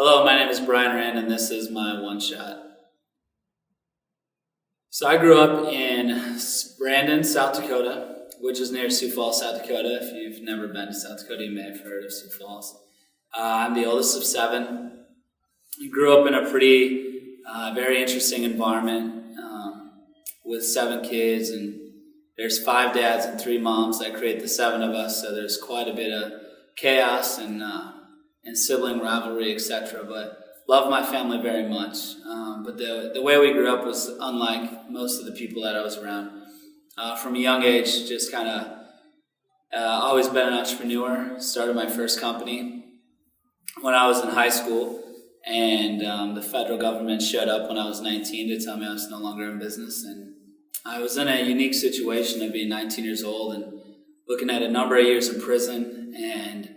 Hello, my name is Brian Rand, and this is my one shot. So I grew up in Brandon, South Dakota, which is near Sioux Falls, South Dakota. If you've never been to South Dakota, you may have heard of Sioux Falls. I'm the oldest of seven. I grew up in a very interesting environment with seven kids, and there's five dads and three moms that create the seven of us. So there's quite a bit of chaos and sibling rivalry, etc. But love my family very much. But the way we grew up was unlike most of the people that I was around. From a young age, just kind of always been an entrepreneur. Started my first company when I was in high school, and the federal government showed up when I was 19 to tell me I was no longer in business. And I was in a unique situation of being 19 years old and looking at a number of years in prison and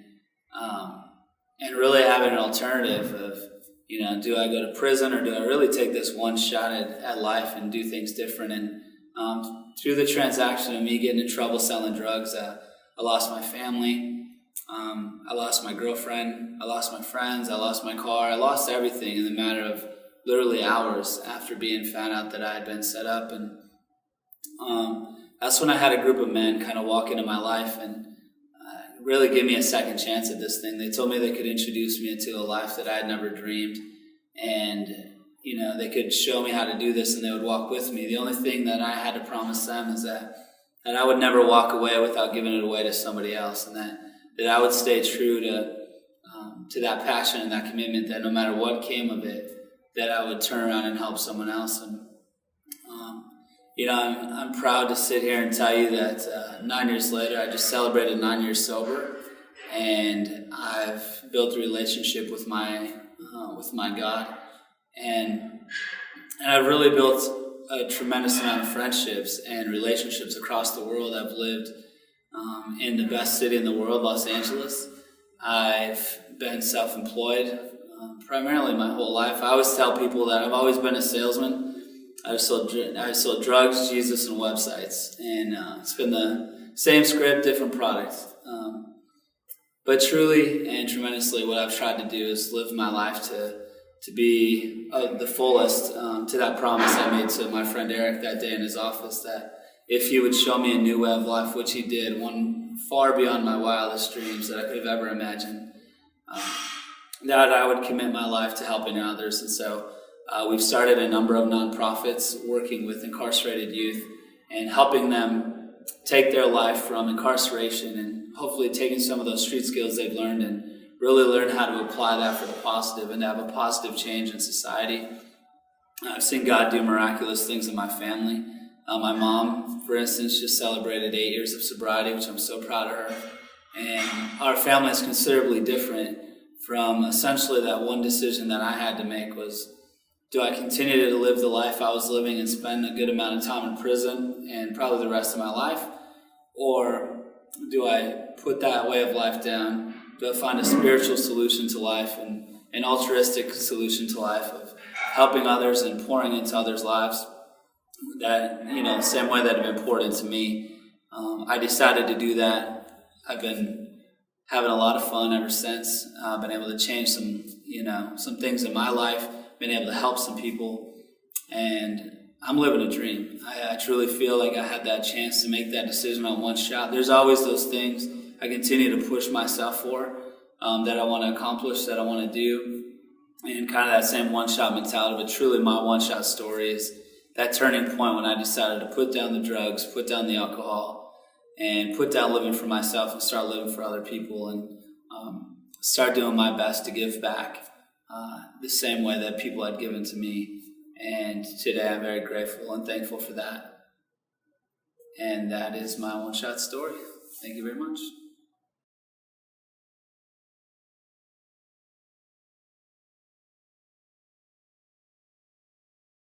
really having an alternative of, do I go to prison or do I really take this one shot at life and do things different? And through the transaction of me getting in trouble selling drugs, I lost my family, I lost my girlfriend, I lost my friends, I lost my car, I lost everything in the matter of literally hours after being found out that I had been set up. And that's when I had a group of men kind of walk into my life and really give me a second chance at this thing. They told me they could introduce me into a life that I had never dreamed, and they could show me how to do this, and they would walk with me. The only thing that I had to promise them is that I would never walk away without giving it away to somebody else, and that I would stay true to that passion and that commitment, that no matter what came of it, that I would turn around and help someone else. And I'm proud to sit here and tell you that 9 years later, I just celebrated 9 years sober, and I've built a relationship with my God, and I've really built a tremendous amount of friendships and relationships across the world. I've lived in the best city in the world, Los Angeles. I've been self-employed primarily my whole life. I always tell people that I've always been a salesman. I've sold drugs, Jesus, and websites, and it's been the same script, different products. But truly and tremendously, what I've tried to do is live my life to be the fullest to that promise I made to my friend Eric that day in his office, that if he would show me a new way of life, which he did, one far beyond my wildest dreams that I could have ever imagined, that I would commit my life to helping others. And so we've started a number of nonprofits working with incarcerated youth and helping them take their life from incarceration and hopefully taking some of those street skills they've learned and really learn how to apply that for the positive and to have a positive change in society. I've seen God do miraculous things in my family. My mom, for instance, just celebrated 8 years of sobriety, which I'm so proud of her. And our family is considerably different from essentially that one decision that I had to make was, do I continue to live the life I was living and spend a good amount of time in prison and probably the rest of my life? Or do I put that way of life down? Do I find a spiritual solution to life and an altruistic solution to life of helping others and pouring into others' lives that, the same way that have been poured into me? I decided to do that. I've been having a lot of fun ever since. I've been able to change some things in my life, been able to help some people, and I'm living a dream. I truly feel like I had that chance to make that decision on one shot. There's always those things I continue to push myself for that I want to accomplish, that I want to do, and kind of that same one-shot mentality. But truly my one-shot story is that turning point when I decided to put down the drugs, put down the alcohol, and put down living for myself and start living for other people, and start doing my best to give back the same way that people had given to me. And today I'm very grateful and thankful for that. And that is my one-shot story. Thank you very much.